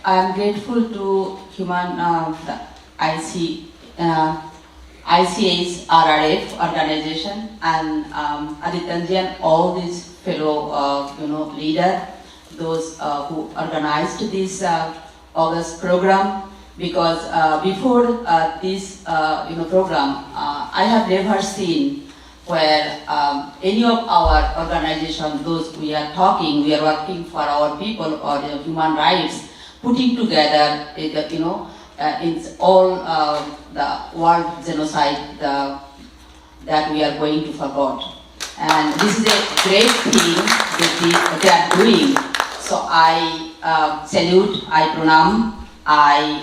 I am grateful to the ICHRRF organization and Adityanji and all these fellow leaders, those who organized this August program, because before this program, I have never seen where any of our organizations, those we are working for our people or human rights, putting together, it's all the world genocide that we are going to forget. And this is a great thing that they are doing. So I salute, I pranam, I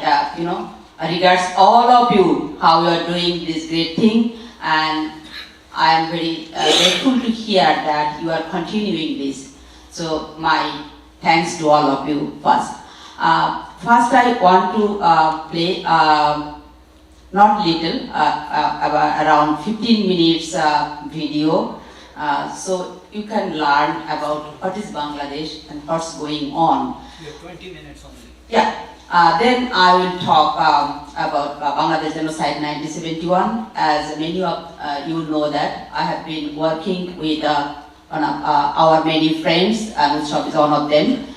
regards all of you how you are doing this great thing, and I am very grateful to hear that you are continuing this. So my thanks to all of you first. First I want to play not little, around 15 minutes video, so you can learn about what is Bangladesh and what's going on. You have 20 minutes only. Yeah. Then I will talk about Bangladesh Genocide 1971. As many of you know that I have been working with our many friends, and ICHRRF is one of them,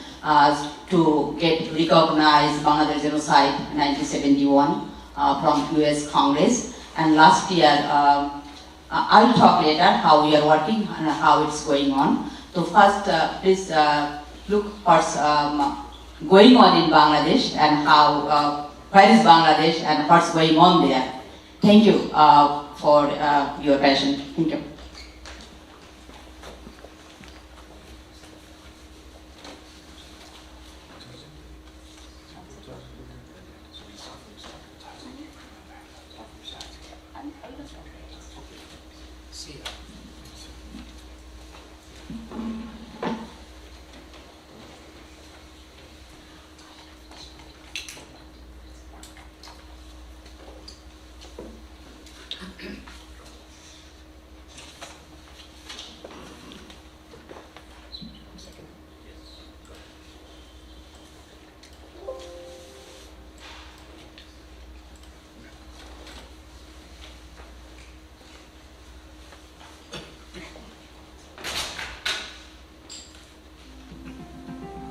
to get recognized Bangladesh Genocide 1971 from US Congress. And last year, I'll talk later how we are working and how it's going on. So first, please look what's going on in Bangladesh and how, where is Bangladesh and what's going on there. Thank you for your passion. Thank you.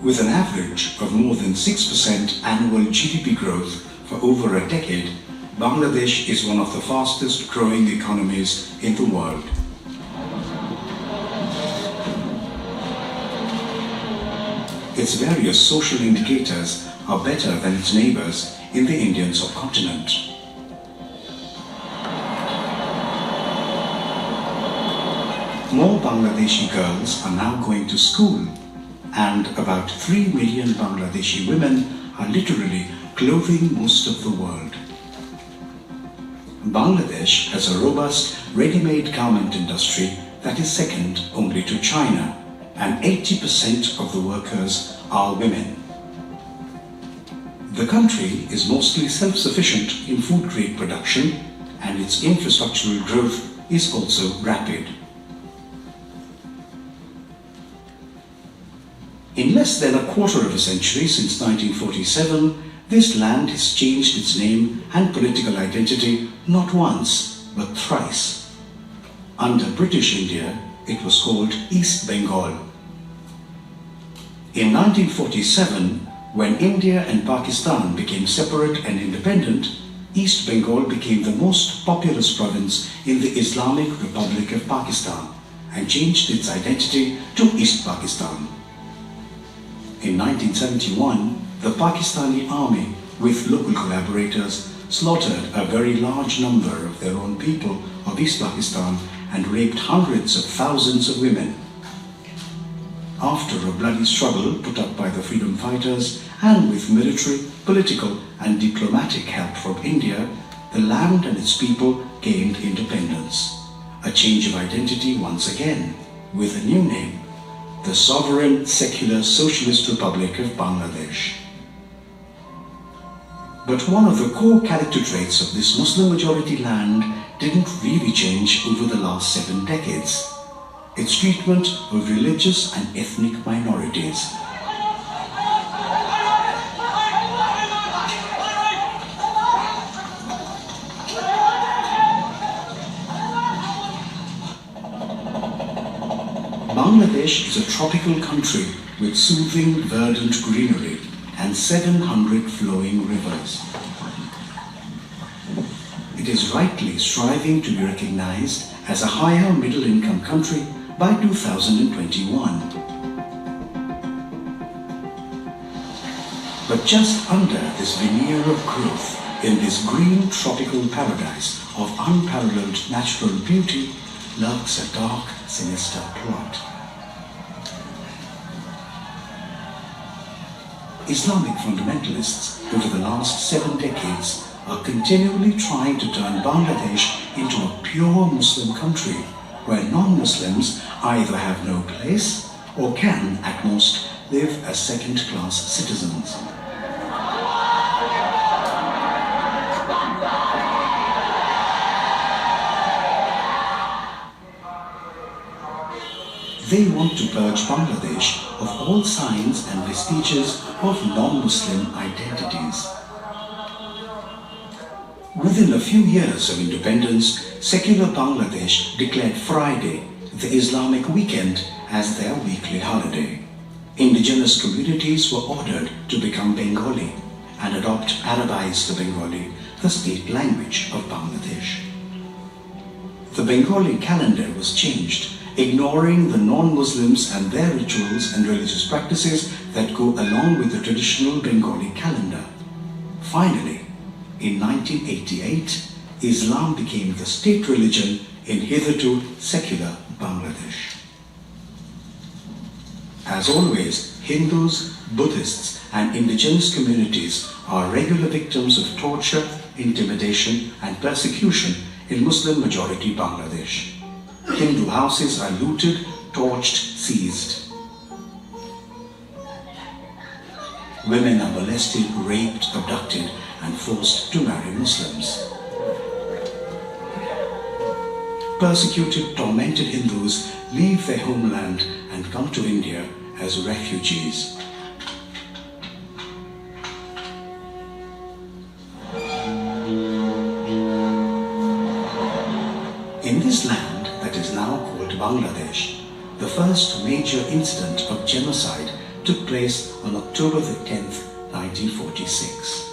With an average of more than 6% annual GDP growth for over a decade, Bangladesh is one of the fastest growing economies in the world. Its various social indicators are better than its neighbors in the Indian subcontinent. More Bangladeshi girls are now going to school, and about 3 million Bangladeshi women are literally clothing most of the world. Bangladesh has a robust ready-made garment industry that is second only to China, and 80% of the workers are women. The country is mostly self-sufficient in food-grade production, and its infrastructural growth is also rapid. In less than a quarter of a century since 1947, this land has changed its name and political identity not once, but thrice. Under British India, it was called East Bengal. In 1947, when India and Pakistan became separate and independent, East Bengal became the most populous province in the Islamic Republic of Pakistan and changed its identity to East Pakistan. In 1971, the Pakistani army, with local collaborators, slaughtered a very large number of their own people of East Pakistan and raped hundreds of thousands of women. After a bloody struggle put up by the freedom fighters and with military, political and diplomatic help from India, the land and its people gained independence. A change of identity once again, with a new name, the Sovereign Secular Socialist Republic of Bangladesh. But one of the core character traits of this Muslim-majority land didn't really change over the last 7 decades. Its treatment of religious and ethnic minorities. Bangladesh is a tropical country with soothing, verdant greenery and 700 flowing rivers. It is rightly striving to be recognized as a higher middle-income country by 2021. But just under this veneer of growth, in this green tropical paradise of unparalleled natural beauty, lurks a dark, sinister plot. Islamic fundamentalists over the last 7 decades are continually trying to turn Bangladesh into a pure Muslim country where non-Muslims either have no place or can, at most, live as second-class citizens. They want to purge Bangladesh of all signs and vestiges of non-Muslim identities. Within a few years of independence, secular Bangladesh declared Friday, the Islamic weekend, as their weekly holiday. Indigenous communities were ordered to become Bengali and adopt Arabized Bengali, the state language of Bangladesh. The Bengali calendar was changed, ignoring the non-Muslims and their rituals and religious practices that go along with the traditional Bengali calendar. Finally, in 1988, Islam became the state religion in hitherto secular Bangladesh. As always, Hindus, Buddhists and indigenous communities are regular victims of torture, intimidation and persecution in Muslim-majority Bangladesh. Hindu houses are looted, torched, seized. Women are molested, raped, abducted and forced to marry Muslims. Persecuted, tormented Hindus leave their homeland and come to India as refugees. In this land that is now called Bangladesh, the first major incident of genocide took place on October the 10th, 1946.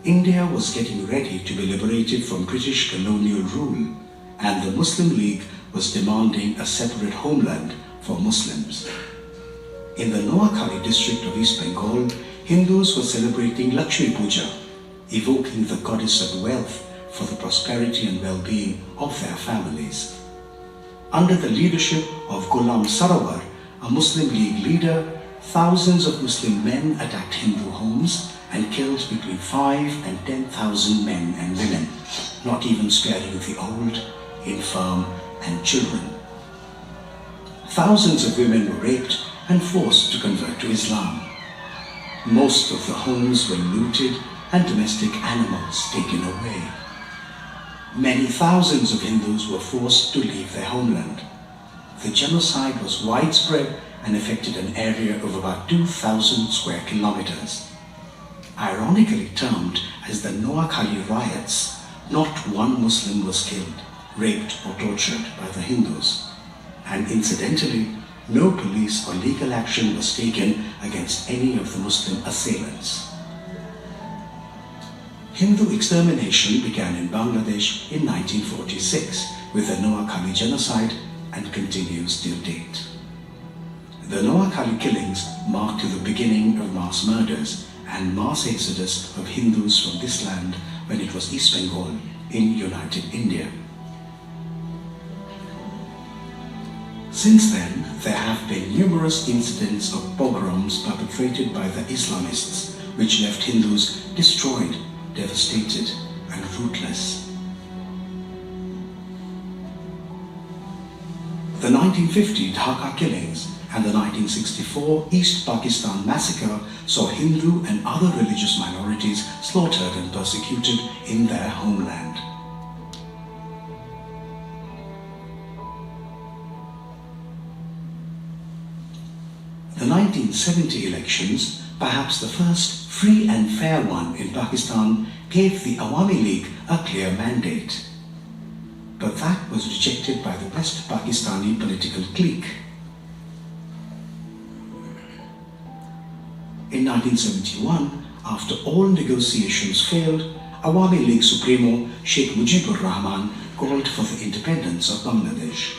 India was getting ready to be liberated from British colonial rule, and the Muslim League was demanding a separate homeland for Muslims. In the Noakhali district of East Bengal, Hindus were celebrating Lakshmi Puja, evoking the goddess of wealth for the prosperity and well-being of their families. Under the leadership of Ghulam Sarawar, a Muslim League leader, thousands of Muslim men attacked Hindu homes and killed between 5,000 and 10,000 men and women, not even sparing the old, infirm and children. Thousands of women were raped and forced to convert to Islam. Most of the homes were looted and domestic animals taken away. Many thousands of Hindus were forced to leave their homeland. The genocide was widespread and affected an area of about 2,000 square kilometers. Ironically termed as the Noakhali riots, not one Muslim was killed, raped or tortured by the Hindus. And incidentally, no police or legal action was taken against any of the Muslim assailants. Hindu extermination began in Bangladesh in 1946 with the Noakhali genocide and continues till date. The Noakhali killings marked the beginning of mass murders and mass exodus of Hindus from this land when it was East Bengal in United India. Since then, there have been numerous incidents of pogroms perpetrated by the Islamists, which left Hindus destroyed, devastated, and rootless. The 1950 Dhaka killings and the 1964 East Pakistan massacre saw Hindu and other religious minorities slaughtered and persecuted in their homeland. The 1970 elections, perhaps the first free and fair one in Pakistan, gave the Awami League a clear mandate. But but that was rejected by the West Pakistani political clique. In 1971, after all negotiations failed, Awami League Supremo Sheikh Mujibur Rahman called for the independence of Bangladesh.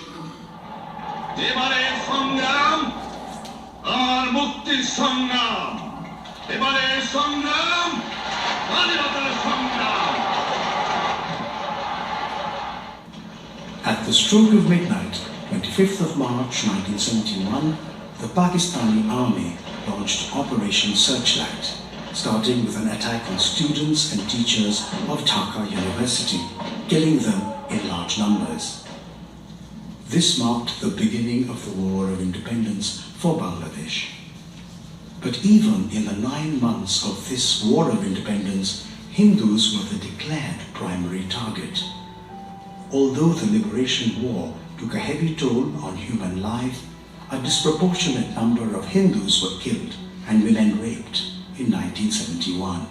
At the stroke of midnight, 25th of March 1971, the Pakistani army launched Operation Searchlight, starting with an attack on students and teachers of Dhaka University, killing them in large numbers. This marked the beginning of the War of Independence for Bangladesh. But even in the 9 months of this War of Independence, Hindus were the declared primary target. Although the Liberation War took a heavy toll on human life, a disproportionate number of Hindus were killed and women raped in 1971.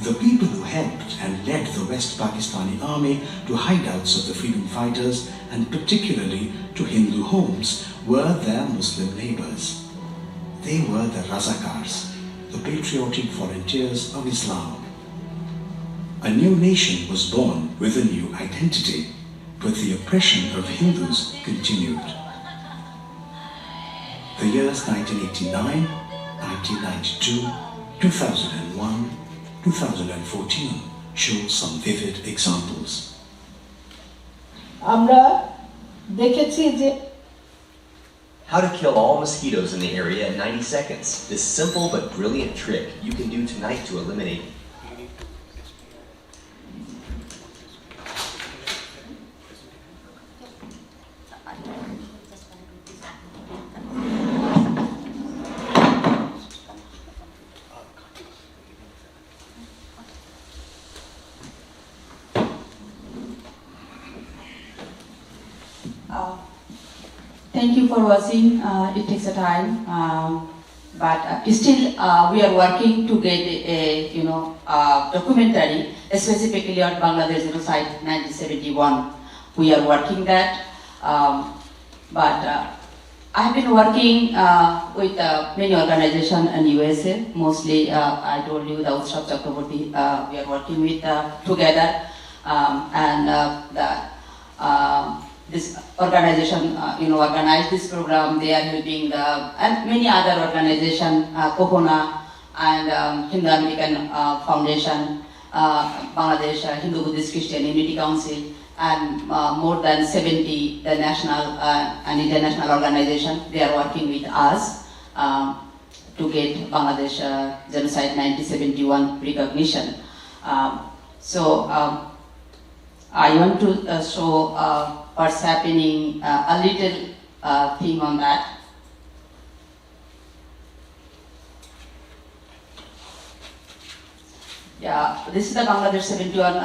The people who helped and led the West Pakistani army to hideouts of the freedom fighters, and particularly to Hindu homes, were their Muslim neighbors. They were the Razakars, the patriotic volunteers of Islam. A new nation was born with a new identity, but the oppression of Hindus continued. The years 1989, 1992, 2001, 2014 show some vivid examples. How to kill all mosquitoes in the area in 90 seconds. This simple but brilliant trick you can do tonight to eliminate Thank you for watching. It takes a time, but still we are working to get a documentary specifically on Bangladesh Genocide 1971. We are working that, but I have been working with many organizations in USA. Mostly, I told you the ICHRRF Chakraborty we are working with together, this organization, organized this program. They are helping and many other organizations, Kohona and Hindu American Foundation, Bangladesh Hindu Buddhist Christian Unity Council, and more than 70 the national and international organizations. They are working with us to get Bangladesh Genocide 1971 recognition. I want to show what's happening, a little thing on that. Yeah, this is the Bangladesh 71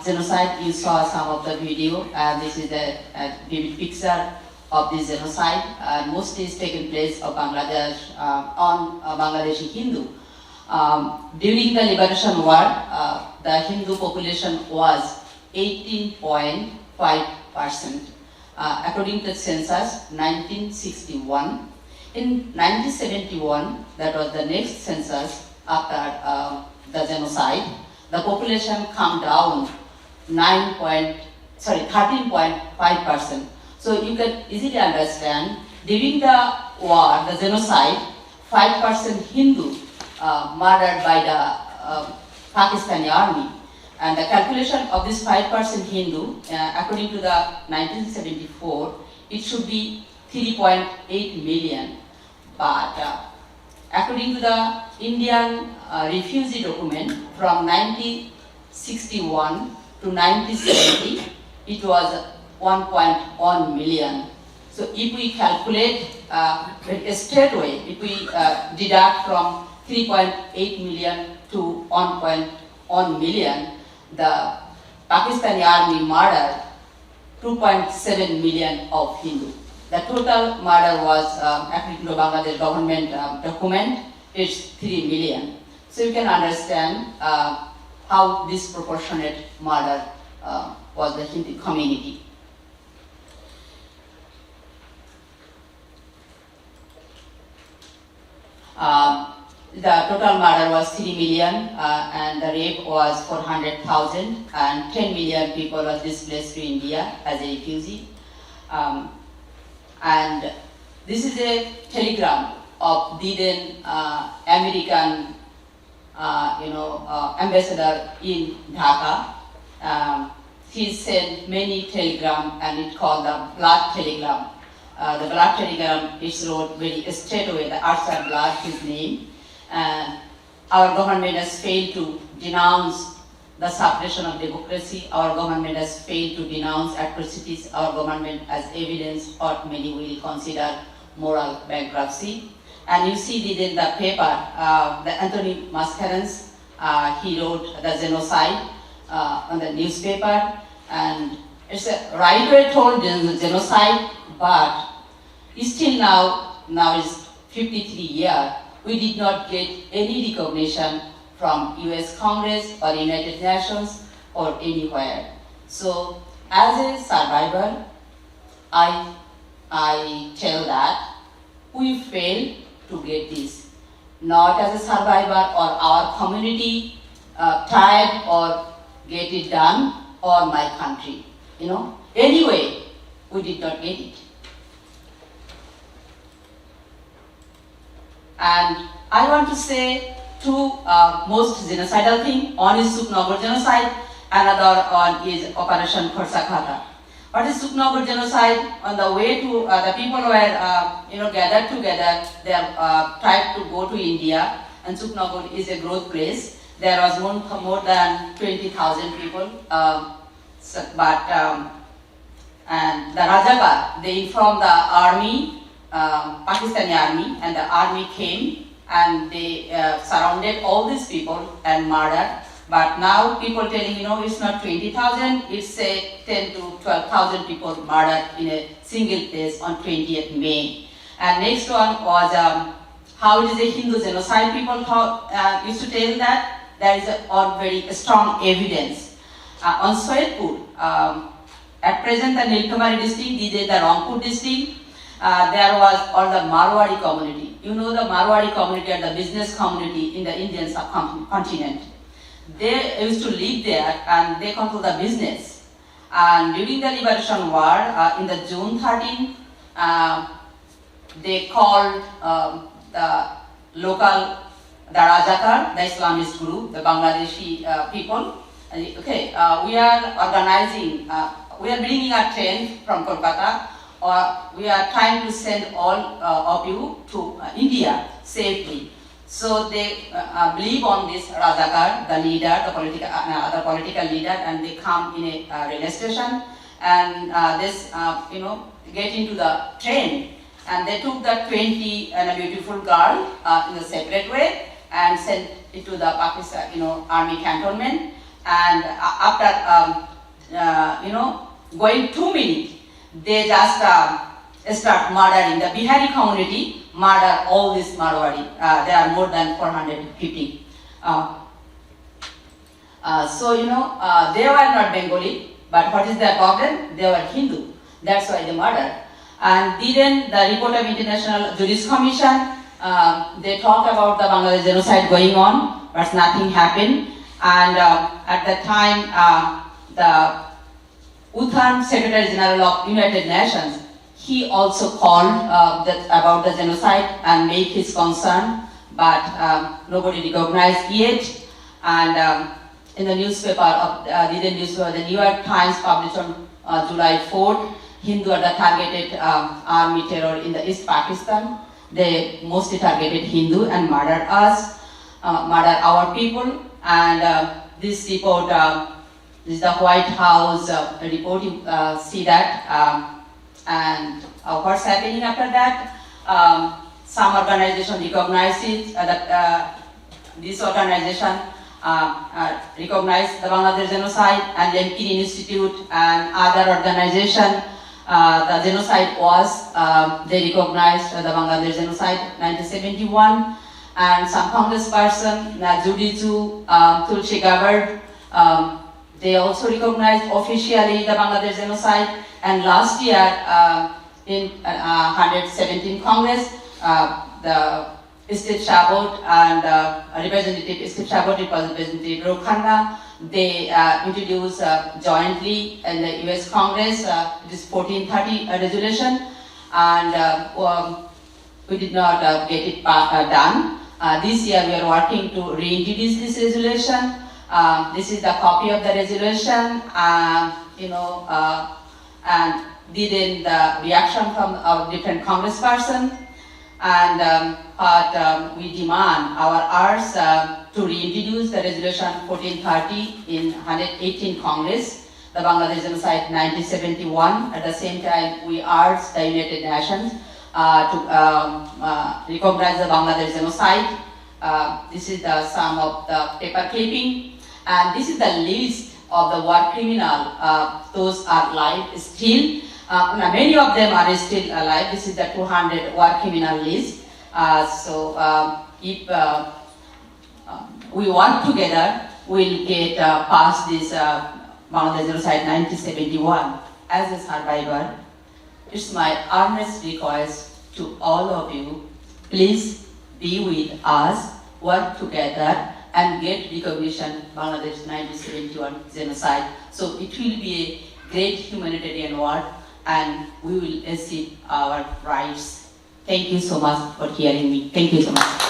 genocide. You saw some of the video. This is a vivid picture of this genocide. Mostly is taken place of Bangladesh on Bangladeshi Hindu. During the Liberation War, the Hindu population was 18.5%. According to the census, 1961. In 1971, that was the next census after the genocide, the population came down 13.5%. So you can easily understand, during the war, the genocide, 5% Hindu murdered by the Pakistani army. And the calculation of this 5% Hindu, according to the 1974, it should be 3.8 million. But according to the Indian refugee document from 1961 to 1970, it was 1.1 million. So if we calculate straight away, if we deduct from 3.8 million to 1.1 million, the Pakistani army murdered 2.7 million of Hindu. The total murder was, according to Bangladesh government document, it's 3 million. So you can understand how disproportionate murder was the Hindu community. The total murder was 3 million and the rape was 400,000 and 10 million people were displaced to India as a refugee. And this is a telegram of the then American ambassador in Dhaka. He sent many telegrams and it called the blood telegram. The blood telegram is wrote very straight away, the Arthur Blood, his name. Our government has failed to denounce the suppression of democracy. Our government has failed to denounce atrocities. Our government has evidence what many will consider moral bankruptcy. And you see it in the paper, the Anthony Mascarenhas, he wrote the Genocide on the newspaper, and it's a right way told genocide, but still now is 53 years, we did not get any recognition from US Congress or United Nations or anywhere. So as a survivor, I tell that we failed to get this. Not as a survivor or our community tried or get it done or my country, Anyway, we did not get it. And I want to say two most genocidal things. One is Suknagar genocide, another one is Operation Khorsa. What is Suknagar genocide? On the way to, the people were gathered together, they tried to go to India, and Suknagar is a growth place. There was more than 20,000 people, and the Rajagar, they informed the army, Pakistani army, and the army came and they surrounded all these people and murdered. But now people telling, it's not 20,000, it's say 10 to 12,000 people murdered in a single place on 20th May. And next one was how it is a Hindu genocide. People used to tell that there is a very strong evidence. On Soedpur, at present the Nilkamari district, the Rangpur district, there was all the Marwari community. The Marwari community and the business community in the Indian subcontinent. They used to live there and they control the business. And during the Liberation War, in the June 13, they called the local, the Rajakar, the Islamist group, the Bangladeshi people. Okay, we are organizing, we are bringing a train from Kolkata, or we are trying to send all of you to India safely. So they believe on this Rajakar, the leader, the political leader, and they come in a railway station and get into the train. And they took the 20 and a beautiful girl in a separate way and sent it to the Pakistan, army cantonment. And after, going 2 minutes, they just start murdering the Bihari community, murder all this Marwari. There are more than 450. They were not Bengali, but what is their problem? They were Hindu. That's why they murdered. And then the report of International Jurist Commission, they talk about the Bangladesh genocide going on, but nothing happened. And at that time, the Uthan, Secretary General of United Nations, he also called about the genocide and made his concern, but nobody recognized it. And in the newspaper, the New York Times published on July 4th, Hindu are the targeted army terror in the East Pakistan. They mostly targeted Hindu and murdered us, murdered our people. And this report, this is the White House report, you see that. And what's happening after that? Some organization recognized it, this organization recognized the Bangladesh genocide, and Lemkin Institute and other organization, the genocide was, they recognized the Bangladesh genocide 1971. and some congressperson, Judy Chu, Tulsi Gabbard, they also recognized officially the Bangladesh genocide. And last year, in 117 Congress, the State Shabot and Representative State Shabot, Representative Kantha, they introduced jointly in the US Congress this 1430 resolution, and we did not get it done. This year we are working to reintroduce this resolution. This is the copy of the resolution, and then the reaction from our different congressperson, and but we demand our urge to reintroduce the resolution 1430 in 118 Congress, the Bangladesh Genocide 1971. At the same time, we urge the United Nations to recognize the Bangladesh Genocide. This is the sum of the paper clipping, and this is the list of the war criminal. Those are alive still. Many of them are still alive. This is the 200 war criminal list. So if we work together, we'll get past this Bangladesh Genocide 1971. As a survivor, it's my earnest request to all of you, please be with us, work together, and get recognition Bangladesh 1971 genocide. So it will be a great humanitarian war, and we will achieve our rights. Thank you so much for hearing me. Thank you so much.